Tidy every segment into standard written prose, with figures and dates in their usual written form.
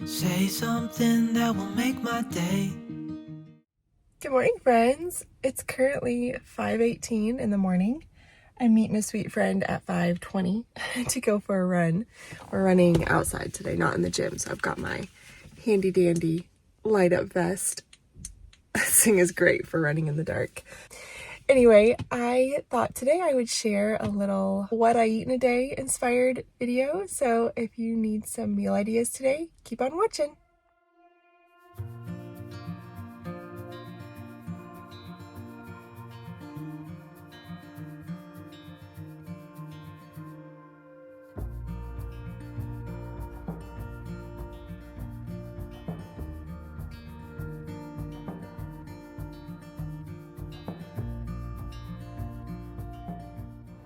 Say something that will make my day. Good morning, friends. It's currently 5:18 in the morning. I'm meeting a sweet friend at 5:20 to go for a run. We're running outside today, not in the gym, so I've got my handy dandy light up vest. This thing is great for running in the dark. Anyway, I thought today I would share a little what I eat in a day inspired video. So if you need some meal ideas today, keep on watching.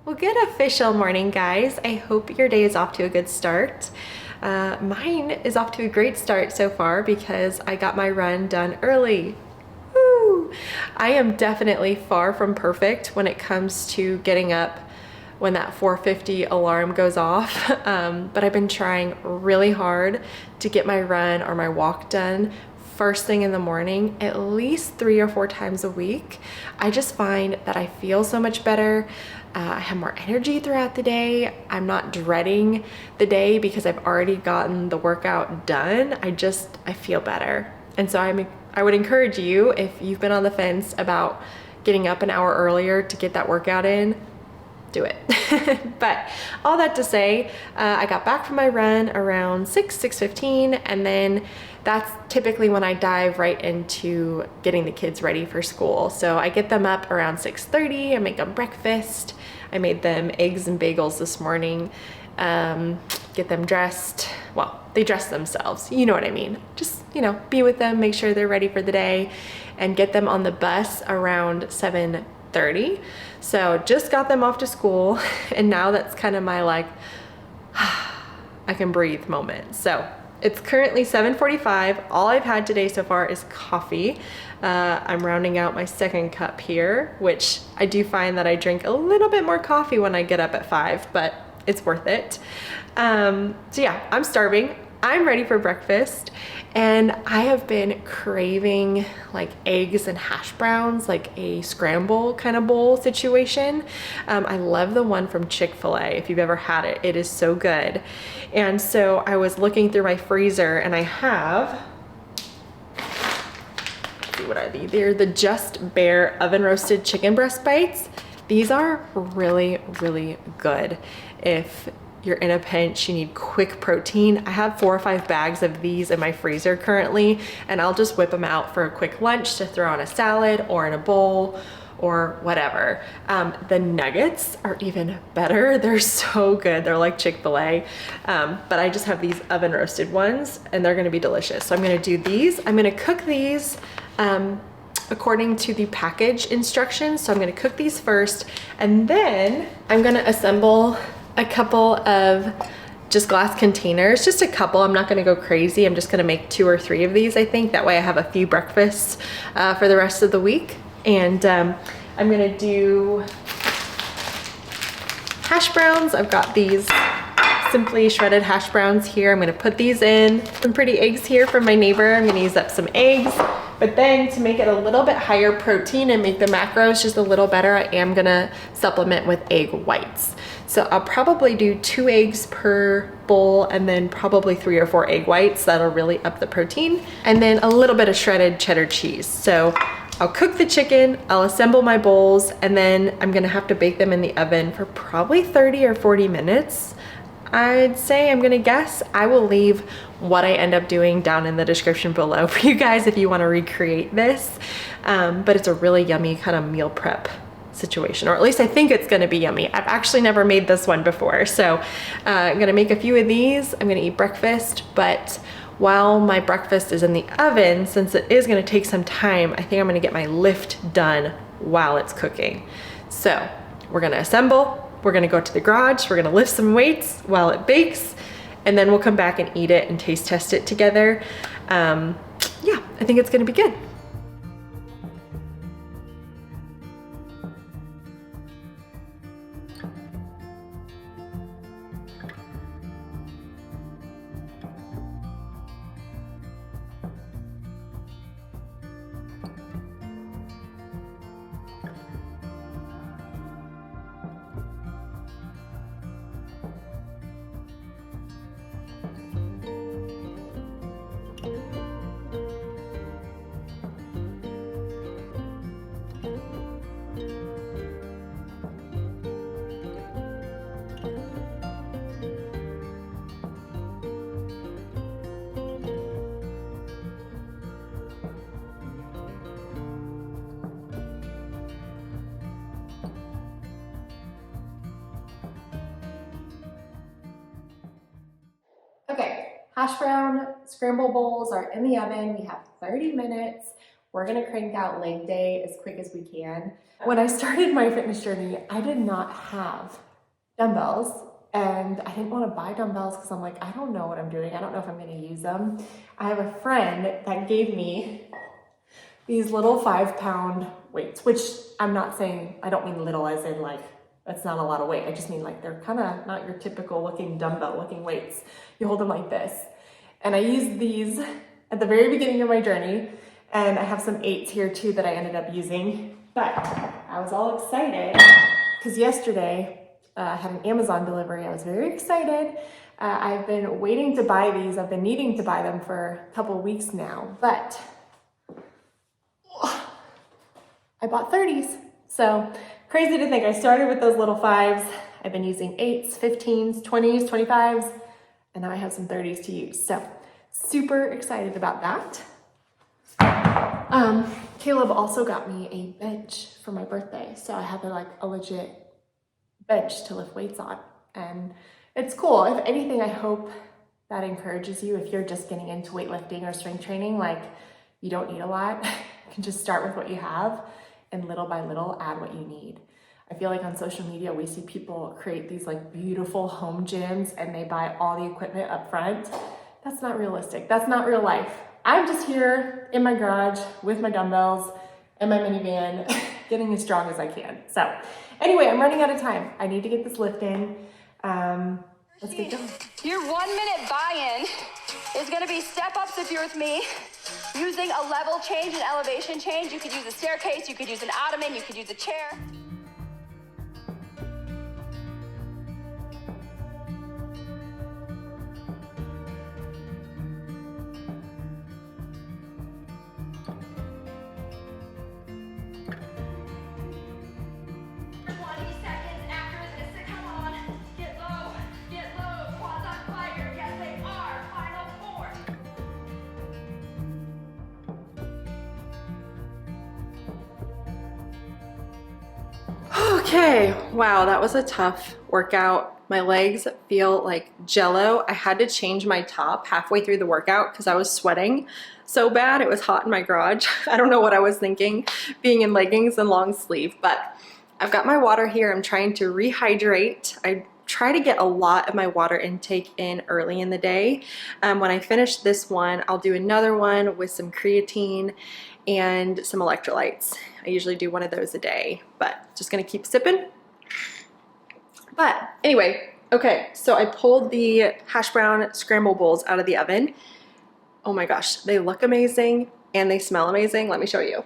Well, good official morning, guys. I hope your day is off to a good start. Mine is off to a great start so far because I got my run done early. Woo! I am definitely far from perfect when it comes to getting up when that 4:50 alarm goes off, but I've been trying really hard to get my run or my walk done first thing in the morning, at least 3 or 4 times a week. I just find that I feel so much better. I have more energy throughout the day. I'm not dreading the day because I've already gotten the workout done. I feel better. And so I would encourage you, if you've been on the fence about getting up an hour earlier to get that workout in, do it. But all that to say, I got back from my run around 6:15, and then that's typically when I dive right into getting the kids ready for school. So I get them up around 6:30, I make them breakfast. I made them eggs and bagels this morning, get them dressed. Well, they dress themselves, you know what I mean. Just, be with them, make sure they're ready for the day, and get them on the bus around 7:30. So just got them off to school, and now that's kind of my I can breathe moment. So it's currently 7:45. All I've had today so far is coffee. I'm rounding out my second cup here, which I do find that I drink a little bit more coffee when I get up at 5, but it's worth it. So yeah, I'm starving. I'm ready for breakfast, and I have been craving eggs and hash browns, like a scramble kind of bowl situation. I love the one from Chick-fil-A. If you've ever had it, it is so good. And so I was looking through my freezer, and I have, let's see, what are these? They're the Just Bare oven roasted chicken breast bites. These are really, really good. If you're in a pinch, you need quick protein. I have 4 or 5 bags of these in my freezer currently, and I'll just whip them out for a quick lunch to throw on a salad or in a bowl or whatever. The nuggets are even better. They're so good. They're like Chick-fil-A, but I just have these oven roasted ones, and they're gonna be delicious. So I'm gonna do these. I'm gonna cook these according to the package instructions. So I'm gonna cook these first, and then I'm gonna assemble a couple of just glass containers, just a couple. I'm not gonna go crazy. I'm just gonna make 2 or 3 of these, I think. That way I have a few breakfasts for the rest of the week. And I'm gonna do hash browns. I've got these simply shredded hash browns here. I'm gonna put these in. Some pretty eggs here from my neighbor. I'm gonna use up some eggs. But then to make it a little bit higher protein and make the macros just a little better, I am gonna supplement with egg whites. So I'll probably do 2 eggs per bowl, and then probably 3 or 4 egg whites. That'll really up the protein. And then a little bit of shredded cheddar cheese. So I'll cook the chicken, I'll assemble my bowls, and then I'm gonna have to bake them in the oven for probably 30 or 40 minutes. I'd say, I'm gonna guess. I will leave what I end up doing down in the description below for you guys if you wanna recreate this. But it's a really yummy kind of meal prep situation, or at least I think it's gonna be yummy. I've actually never made this one before. So I'm gonna make a few of these. I'm gonna eat breakfast, but while my breakfast is in the oven, since it is gonna take some time, I think I'm gonna get my lift done while it's cooking. So we're gonna assemble, we're gonna go to the garage, we're gonna lift some weights while it bakes, and then we'll come back and eat it and taste test it together. Yeah, I think it's gonna be good. Hash brown scramble bowls are in the oven. We have 30 minutes. We're gonna crank out leg day as quick as we can. When I started my fitness journey, I did not have dumbbells, and I didn't want to buy dumbbells because I'm like, I don't know what I'm doing. I don't know if I'm gonna use them. I have a friend that gave me these little 5-pound weights, which I'm not saying, I don't mean little as in like, that's not a lot of weight. I just mean like, they're kind of not your typical looking dumbbell looking weights. You hold them like this. And I used these at the very beginning of my journey. And I have some 8s here too that I ended up using. But I was all excited because yesterday I had an Amazon delivery. I was very excited. I've been waiting to buy these. I've been needing to buy them for a couple of weeks now, but I bought 30s. So crazy to think I started with those little 5s. I've been using 8s, 15s, 20s, 25s, and now I have some 30s to use. So super excited about that. Caleb also got me a bench for my birthday. So I have a legit bench to lift weights on. And it's cool. If anything, I hope that encourages you if you're just getting into weightlifting or strength training, like you don't need a lot. You can just start with what you have and little by little add what you need. I feel like on social media, we see people create these like beautiful home gyms and they buy all the equipment up front. That's not realistic. That's not real life. I'm just here in my garage with my dumbbells and my minivan, getting as strong as I can. So anyway, I'm running out of time. I need to get this lift in. Let's get going. Your 1 minute buy-in is gonna be step-ups if you're with me, using a level change and elevation change. You could use a staircase, you could use an ottoman, you could use a chair. Okay, wow, that was a tough workout. My legs feel like jello. I had to change my top halfway through the workout because I was sweating so bad. It was hot in my garage. I don't know what I was thinking being in leggings and long sleeve, but I've got my water here. I'm trying to rehydrate. I try to get a lot of my water intake in early in the day. When I finish this one, I'll do another one with some creatine and some electrolytes. I usually do one of those a day, but just gonna keep sipping. But anyway, okay, so I pulled the hash brown scramble bowls out of the oven. Oh my gosh, they look amazing and they smell amazing. Let me show you.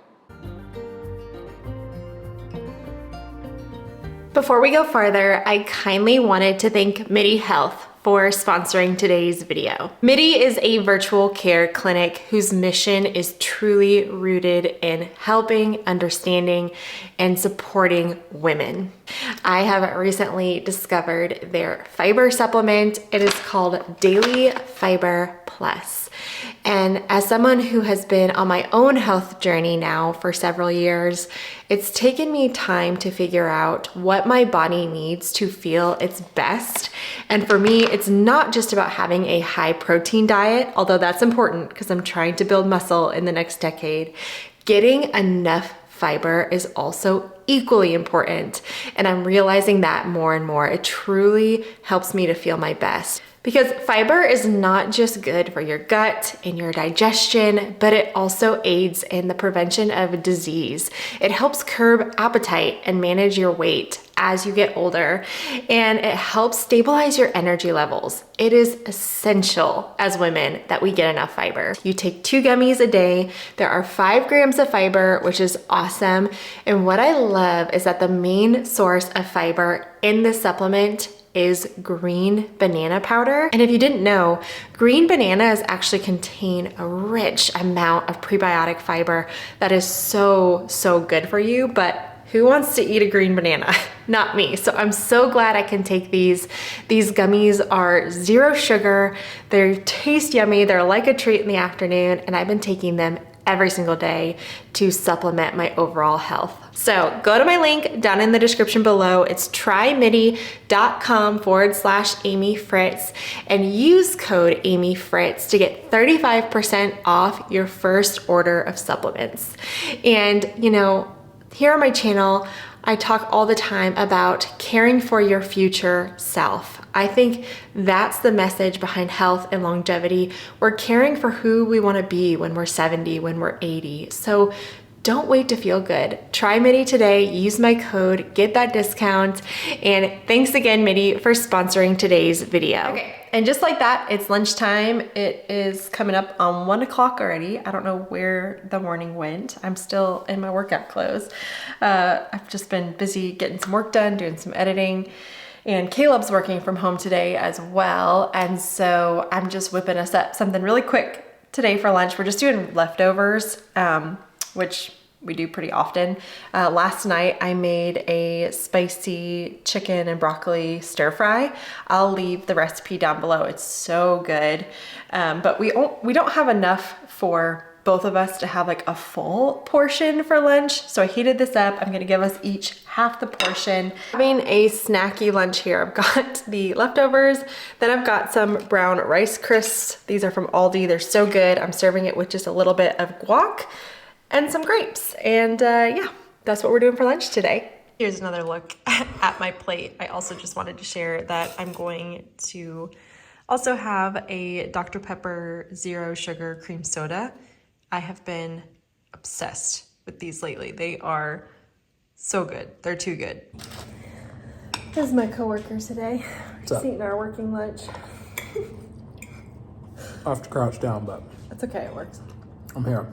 Before we go farther, I kindly wanted to thank MIDI Health for sponsoring today's video. MIDI is a virtual care clinic whose mission is truly rooted in helping, understanding, and supporting women. I have recently discovered their fiber supplement. It is called Daily Fiber Plus. And as someone who has been on my own health journey now for several years, it's taken me time to figure out what my body needs to feel its best. And for me, it's not just about having a high protein diet, although that's important because I'm trying to build muscle in the next decade. Getting enough fiber is also equally important. And I'm realizing that more and more. It truly helps me to feel my best. Because fiber is not just good for your gut and your digestion, but it also aids in the prevention of disease. It helps curb appetite and manage your weight as you get older, and it helps stabilize your energy levels. It is essential as women that we get enough fiber. You take 2 gummies a day. There are 5 grams of fiber, which is awesome. And what I love is that the main source of fiber in this supplement is green banana powder. And if you didn't know, green bananas actually contain a rich amount of prebiotic fiber that is so good for you, but who wants to eat a green banana? Not me. So I'm so glad I can take these. These gummies are 0 sugar. They taste yummy. They're like a treat in the afternoon, and I've been taking them every single day to supplement my overall health. So go to my link down in the description below. It's trymidi.com/Amy Fritz and use code Amy Fritz to get 35% off your first order of supplements. And you know, here on my channel, I talk all the time about caring for your future self. I think that's the message behind health and longevity. We're caring for who we want to be when we're 70, when we're 80. So don't wait to feel good. Try Midi today, use my code, get that discount. And thanks again, Midi, for sponsoring today's video. Okay, and just like that, it's lunchtime. It is coming up on 1 o'clock already. I don't know where the morning went. I'm still in my workout clothes. I've just been busy getting some work done, doing some editing. And Caleb's working from home today as well. And so I'm just whipping us up something really quick today for lunch. We're just doing leftovers, which we do pretty often. Last night I made a spicy chicken and broccoli stir fry. I'll leave the recipe down below. It's so good. But we don't have enough for both of us to have like a full portion for lunch. So I heated this up. I'm gonna give us each half the portion. Having a snacky lunch here. I've got the leftovers, then I've got some brown rice crisps. These are from Aldi. They're so good. I'm serving it with just a little bit of guac and some grapes. And yeah, that's what we're doing for lunch today. Here's another look at my plate. I also just wanted to share that I'm going to also have a Dr. Pepper Zero Sugar Cream Soda. I have been obsessed with these lately. They are so good. They're too good. This is my coworker today. Just eating our working lunch. I have to crouch down, but That's okay, it works. I'm here.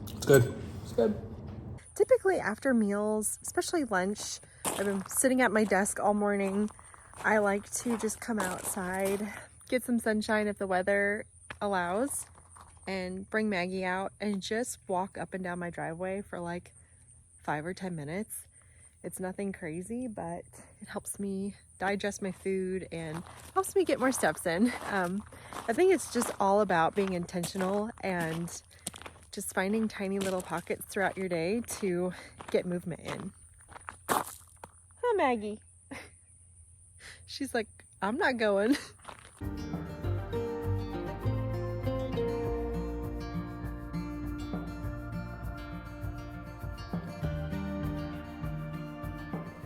It's good. It's good. Typically after meals, especially lunch, I've been sitting at my desk all morning. I like to just come outside, get some sunshine if the weather allows, and bring Maggie out and just walk up and down my driveway for like 5 or 10 minutes. It's nothing crazy, but it helps me digest my food and helps me get more steps in. I think it's just all about being intentional and just finding tiny little pockets throughout your day to get movement in. Huh, Maggie? She's like, I'm not going.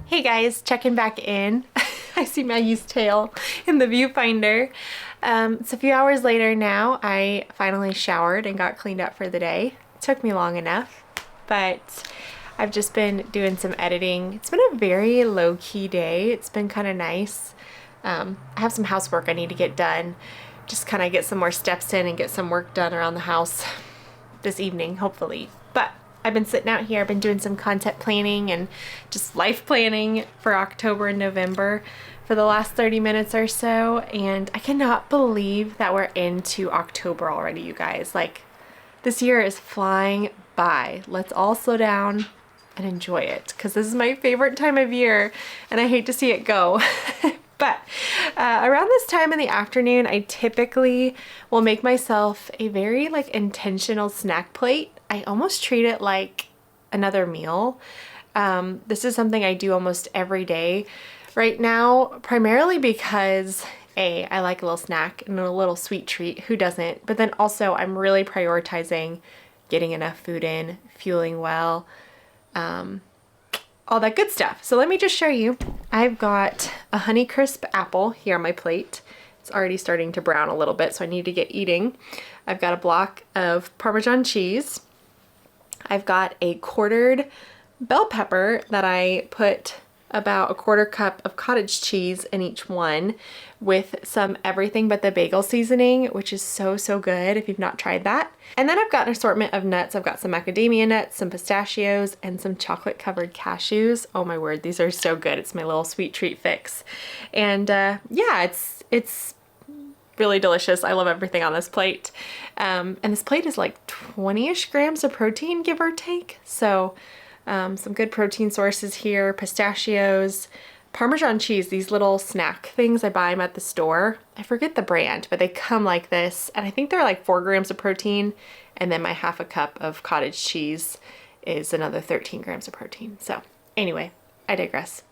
Hey guys, checking back in. I see Maggie's tail in the viewfinder. It's a few hours later now. I finally showered and got cleaned up for the day. It took me long enough, but I've just been doing some editing. It's been a very low-key day. It's been kind of nice. I have some housework I need to get done. Just kind of get some more steps in and get some work done around the house this evening, hopefully. But I've been sitting out here, I've been doing some content planning and just life planning for October and November for the last 30 minutes or so, and I cannot believe that we're into October already, you guys. Like, this year is flying by. Let's all slow down and enjoy it, because this is my favorite time of year and I hate to see it go. But around this time in the afternoon, I typically will make myself a very like intentional snack plate. I almost treat it like another meal. This is something I do almost every day right now, primarily because I like a little snack and a little sweet treat. Who doesn't? But then also I'm really prioritizing getting enough food in, fueling well, all that good stuff. So let me just show you. I've got a Honeycrisp apple here on my plate. It's already starting to brown a little bit, so I need to get eating. I've got a block of Parmesan cheese. I've got a quartered bell pepper that I put about a 1/4 cup of cottage cheese in each one with some everything but the bagel seasoning, which is so, so good if you've not tried that. And then I've got an assortment of nuts. I've got some macadamia nuts, some pistachios, and some chocolate covered cashews. Oh my word, these are so good. It's my little sweet treat fix. And yeah, it's really delicious. I love everything on this plate. And this plate is like 20-ish grams of protein, give or take. So some good protein sources here, pistachios, Parmesan cheese, these little snack things. I buy them at the store. I forget the brand, but they come like this. And I think they're like 4 grams of protein. And then my half a cup of cottage cheese is another 13 grams of protein. So anyway, I digress.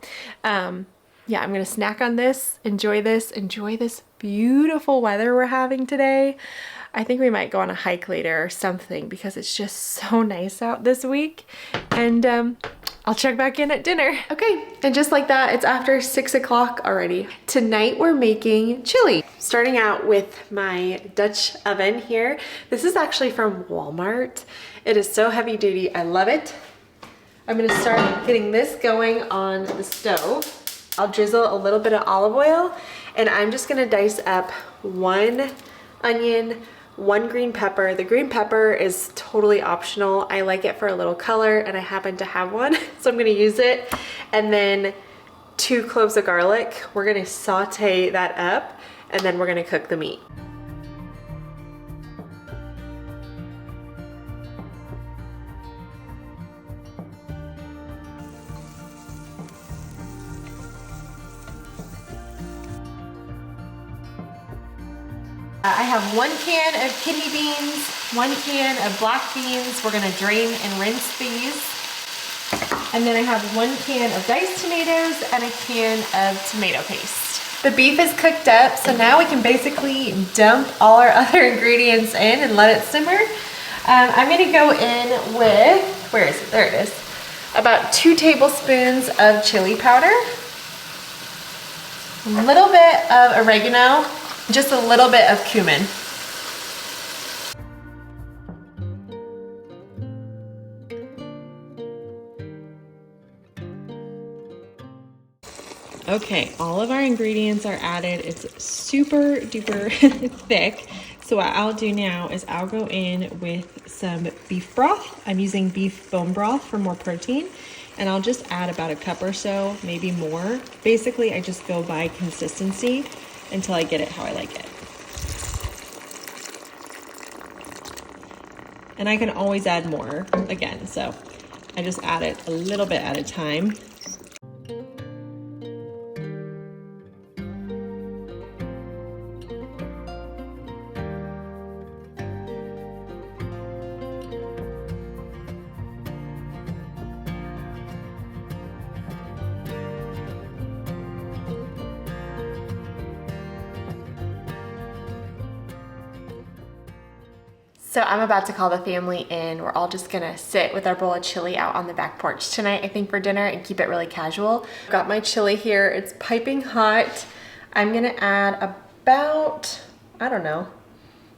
Yeah, I'm gonna snack on this, enjoy this beautiful weather we're having today. I think we might go on a hike later or something because it's just so nice out this week. And I'll check back in at dinner. Okay, and just like that, it's after 6 o'clock already. Tonight we're making chili. Starting out with my Dutch oven here. This is actually from Walmart. It is so heavy duty, I love it. I'm gonna start getting this going on the stove. I'll drizzle a little bit of olive oil, and I'm just gonna dice up 1 onion, 1 green pepper. The green pepper is totally optional. I like it for a little color, and I happen to have one, so I'm gonna use it. And then 2 cloves of garlic. We're gonna saute that up, and then we're gonna cook the meat. I have 1 can of kidney beans, 1 can of black beans. We're gonna drain and rinse these. And then I have 1 can of diced tomatoes and a can of tomato paste. The beef is cooked up, so now we can basically dump all our other ingredients in and let it simmer. I'm gonna go in with, where is it? There it is. About 2 tablespoons of chili powder, a little bit of oregano, just a little bit of cumin. Okay, all of our ingredients are added. It's super duper thick. So what I'll do now is I'll go in with some beef broth. I'm using beef bone broth for more protein. And I'll just add about a cup or so, maybe more. Basically, I just go by consistency until I get it how I like it. And I can always add more again, so I just add it a little bit at a time. So I'm about to call the family in. We're all just gonna sit with our bowl of chili out on the back porch tonight, I think, for dinner, and keep it really casual. I've got my chili here. It's piping hot. I'm gonna add about, I don't know,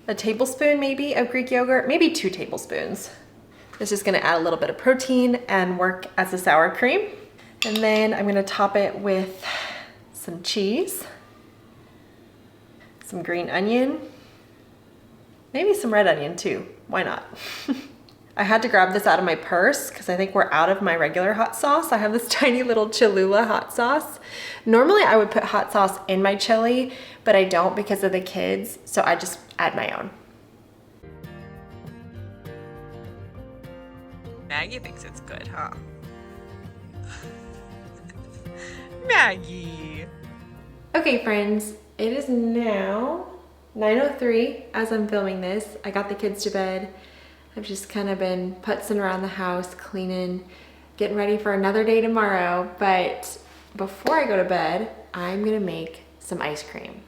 a tablespoon maybe of Greek yogurt, maybe 2 tablespoons. This is gonna add a little bit of protein and work as a sour cream. And then I'm gonna top it with some cheese, some green onion, maybe some red onion too, why not? I had to grab this out of my purse because I think we're out of my regular hot sauce. I have this tiny little Cholula hot sauce. Normally I would put hot sauce in my chili, but I don't because of the kids, so I just add my own. Maggie thinks it's good, huh? Maggie! Okay friends, it is now 9:03 as I'm filming this. I got the kids to bed. I've just kind of been putzing around the house, cleaning, getting ready for another day tomorrow. But before I go to bed, I'm gonna make some ice cream.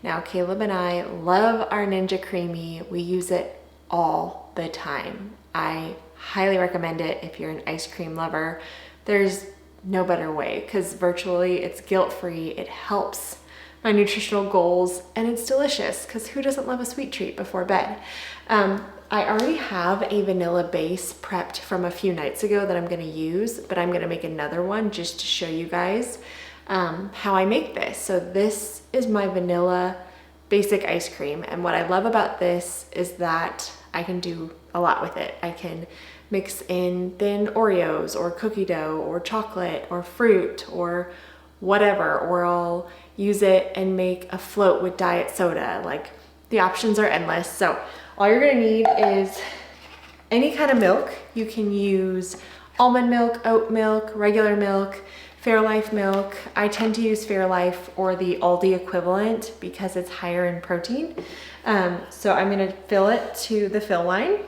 Now, Caleb and I love our Ninja Creamy. We use it all the time. I highly recommend it if you're an ice cream lover. There's no better way because virtually it's guilt-free. It helps my nutritional goals, and it's delicious because who doesn't love a sweet treat before bed? I already have a vanilla base prepped from a few nights ago that I'm gonna use, but I'm gonna make another one just to show you guys how I make this. So this is my vanilla basic ice cream, and what I love about this is that I can do a lot with it. I can mix in thin Oreos or cookie dough or chocolate or fruit or whatever, or I'll use it and make a float with diet soda. Like, the options are endless. So all you're gonna need is any kind of milk. You can use almond milk, oat milk, regular milk. Fairlife milk. I tend to use Fairlife or the Aldi equivalent because it's higher in protein. So I'm gonna fill it to the fill line.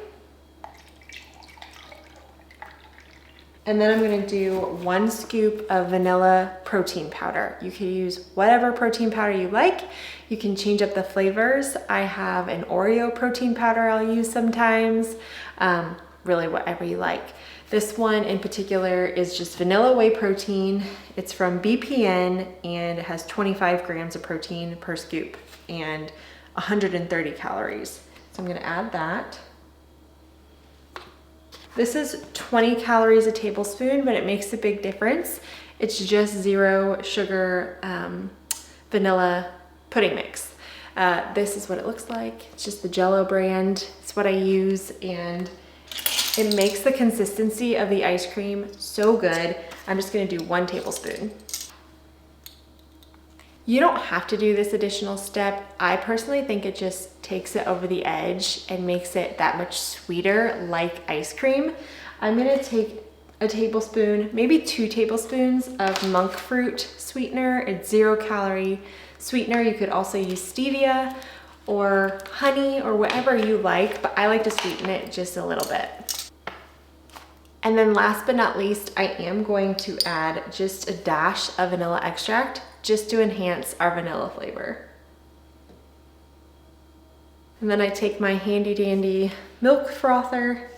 And then I'm gonna do 1 scoop of vanilla protein powder. You can use whatever protein powder you like. You can change up the flavors. I have an Oreo protein powder I'll use sometimes, really whatever you like. This one in particular is just vanilla whey protein. It's from BPN and it has 25 grams of protein per scoop and 130 calories. So I'm gonna add that. This is 20 calories a tablespoon, but it makes a big difference. It's just 0 sugar vanilla pudding mix. This is what it looks like. It's just the Jell-O brand. It's what I use, and it makes the consistency of the ice cream so good. I'm just gonna do 1 tablespoon. You don't have to do this additional step. I personally think it just takes it over the edge and makes it that much sweeter, like ice cream. I'm gonna take a tablespoon, maybe 2 tablespoons of monk fruit sweetener. It's 0 calorie sweetener. You could also use stevia or honey or whatever you like, but I like to sweeten it just a little bit. And then last but not least, I am going to add just a dash of vanilla extract just to enhance our vanilla flavor. And then I take my handy dandy milk frother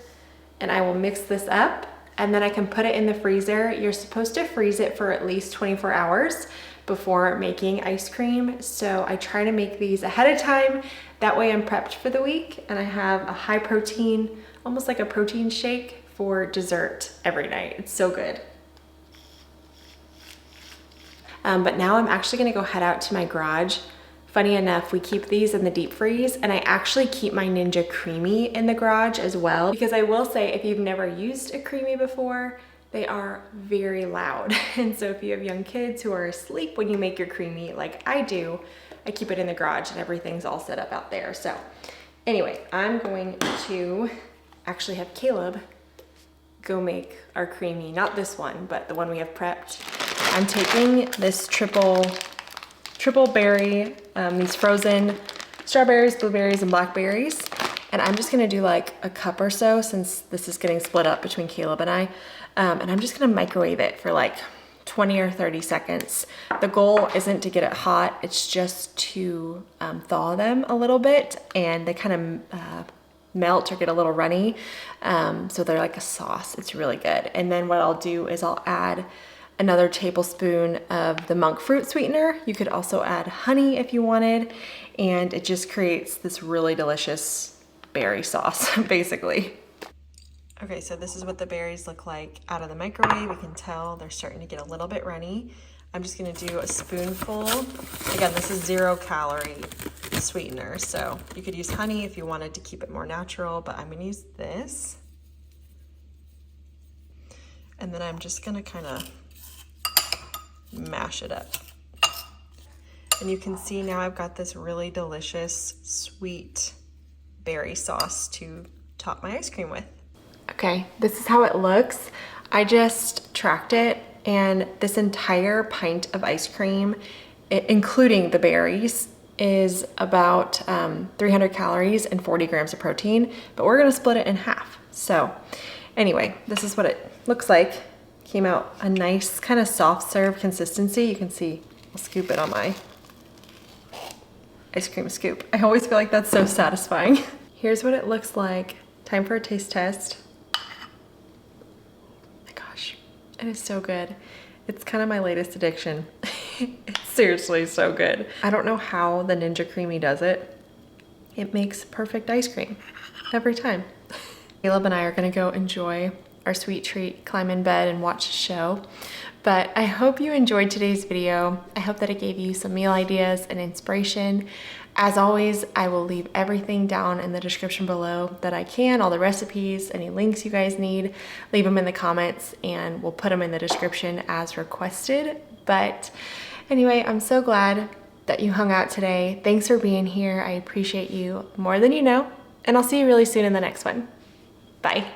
and I will mix this up, and then I can put it in the freezer. You're supposed to freeze it for at least 24 hours before making ice cream. So I try to make these ahead of time. That way I'm prepped for the week and I have a high protein, almost like a protein shake for dessert every night. It's so good. But now I'm actually gonna go head out to my garage. Funny enough, we keep these in the deep freeze, and I actually keep my Ninja Creamy in the garage as well, because I will say, if you've never used a Creamy before, they are very loud. And so if you have young kids who are asleep when you make your Creamy, like I do, I keep it in the garage and everything's all set up out there. So anyway, I'm going to actually have Caleb go make our Creamy, not this one, but the one we have prepped. I'm taking this triple berry, these frozen strawberries, blueberries, and blackberries. And I'm just gonna do like a cup or so, since this is getting split up between Caleb and I. And I'm just gonna microwave it for like 20 or 30 seconds. The goal isn't to get it hot, it's just to thaw them a little bit, and they kind of melt or get a little runny. So they're like a sauce. It's really good. And then what I'll do is I'll add another tablespoon of the monk fruit sweetener. You could also add honey if you wanted, and it just creates this really delicious berry sauce, basically. Okay, so this is what the berries look like out of the microwave. You can tell they're starting to get a little bit runny. I'm just gonna do a spoonful. Again, this is 0 calorie sweetener, so you could use honey if you wanted to keep it more natural, but I'm gonna use this. And then I'm just gonna kind of mash it up. And you can see now I've got this really delicious sweet berry sauce to top my ice cream with. Okay, this is how it looks. I just tracked it, and this entire pint of ice cream, including the berries, is about 300 calories and 40 grams of protein, but we're gonna split it in half. So anyway, this is what it looks like. Came out a nice kind of soft serve consistency. You can see, I'll scoop it on my ice cream scoop. I always feel like that's so satisfying. Here's what it looks like. Time for a taste test. Oh my gosh, it is so good. It's kind of my latest addiction. It's seriously so good. I don't know how the Ninja Creamy does it. It makes perfect ice cream every time. Caleb and I are gonna go enjoy our sweet treat, climb in bed and watch a show. But I hope you enjoyed today's video. I hope that it gave you some meal ideas and inspiration. As always, I will leave everything down in the description below that I can, all the recipes, any links you guys need, leave them in the comments and we'll put them in the description as requested. But anyway, I'm so glad that you hung out today. Thanks for being here. I appreciate you more than you know, and I'll see you really soon in the next one. Bye.